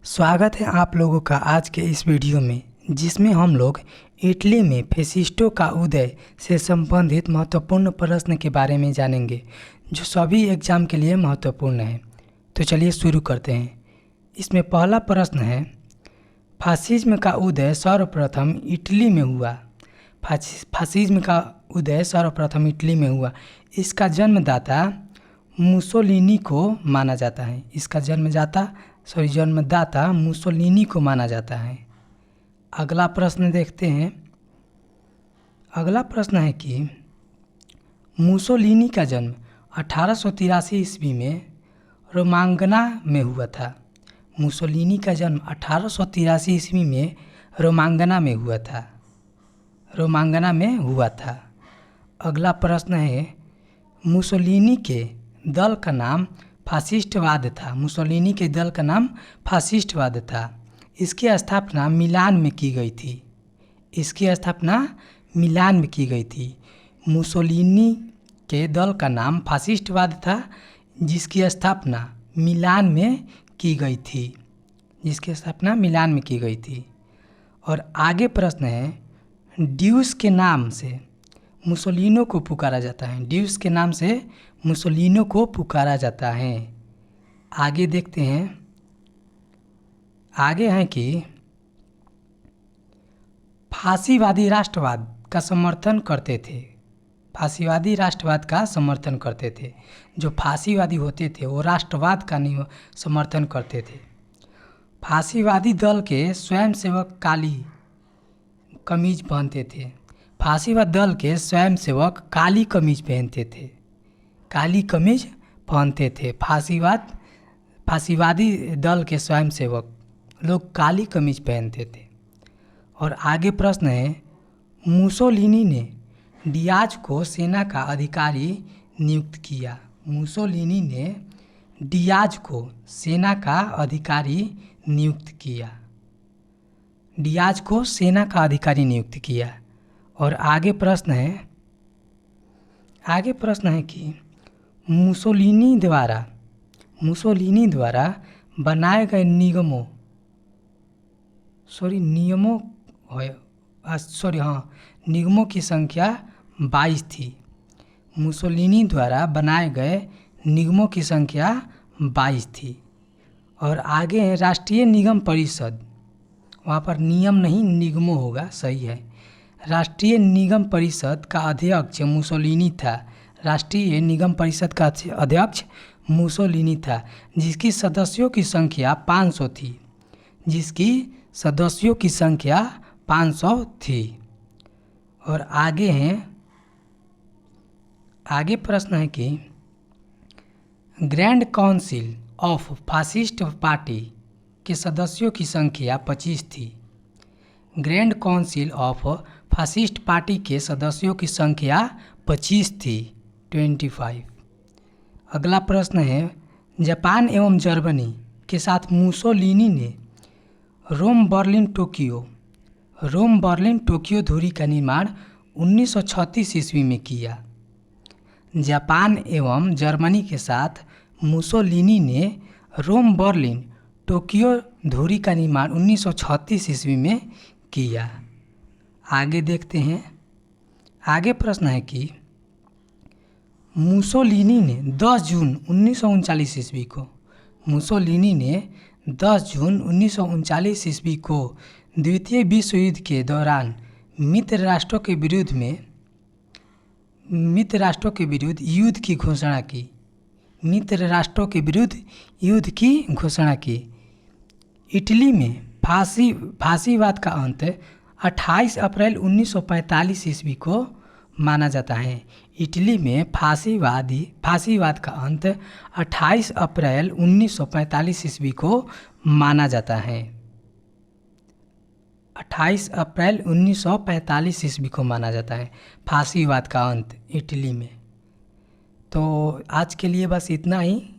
स्वागत है आप लोगों का आज के इस वीडियो में, जिसमें हम लोग इटली में फेसिस्टो का उदय से संबंधित महत्वपूर्ण प्रश्न के बारे में जानेंगे, जो सभी एग्जाम के लिए महत्वपूर्ण है। तो चलिए शुरू करते हैं। इसमें पहला प्रश्न है, फासिज्म का उदय सर्वप्रथम इटली में हुआ। फासिज्म का उदय सर्वप्रथम इटली में हुआ। इसका जन्मदाता मुसोलिनी को माना जाता है। इसका जन्मदाता मुसोलिनी को माना जाता है। अगला प्रश्न देखते हैं। अगला प्रश्न है कि मुसोलिनी का जन्म 1883 ईस्वी में रोमांगना में हुआ था। मुसोलिनी का जन्म 1883 ईस्वी में रोमांगना में हुआ था। अगला प्रश्न है, मुसोलिनी के दल का नाम फासिस्टवाद था। मुसोलिनी के दल का नाम फासिस्टवाद था। इसकी स्थापना मिलान में की गई थी। मुसोलिनी के दल का नाम फासिस्टवाद था, जिसकी स्थापना मिलान में की गई थी। और आगे प्रश्न है, ड्यूस के नाम से मुसोलिनो को पुकारा जाता है। आगे देखते हैं। आगे है कि फासीवादी राष्ट्रवाद का समर्थन करते थे। जो फासीवादी होते थे वो राष्ट्रवाद का समर्थन करते थे। फासीवादी दल के स्वयंसेवक काली कमीज पहनते थे। फासीवादी दल के स्वयंसेवक लोग काली कमीज पहनते थे। और आगे प्रश्न है, मुसोलिनी ने डियाज को सेना का अधिकारी नियुक्त किया। और आगे प्रश्न है कि मुसोलिनी द्वारा बनाए गए निगमों की संख्या 22 थी। मुसोलिनी द्वारा बनाए गए निगमों की संख्या 22 थी। और आगे है राष्ट्रीय निगम परिषद। वहाँ पर नियम नहीं निगमों होगा, सही है। राष्ट्रीय निगम परिषद का अध्यक्ष मुसोलिनी था। जिसकी सदस्यों की संख्या 500 थी। और आगे प्रश्न है कि grand council of fascist party के सदस्यों की संख्या 25 थी। Grand council of fascist party के सदस्यों की संख्या 25 थी, 25। अगला प्रश्न है, जापान एवं जर्मनी के साथ मुसोलिनी ने रोम बर्लिन टोक्यो दूरी का निर्माण 1936 ईस्वी में किया। जापान एवं जर्मनी के साथ मुसोलिनी ने रोम बर्लिन टोक्यो दूरी का निर्माण 1936 ईस्वी में किया। आगे देखते हैं। आगे प्रश्न है कि मुसोलिनी ने 10 जून 1939 ईस्वी को द्वितीय विश्व युद्ध के दौरान मित्र राष्ट्रों के विरुद्ध युद्ध की घोषणा की। इटली में फासीवाद का अंत 28 अप्रैल 1945 ईस्वी को माना जाता है। इटली में फासीवाद का अंत 28 अप्रैल 1945 ईस्वी को माना जाता है। 28 अप्रैल 1945 ईस्वी को माना जाता है फासीवाद का अंत इटली में। तो आज के लिए बस इतना ही।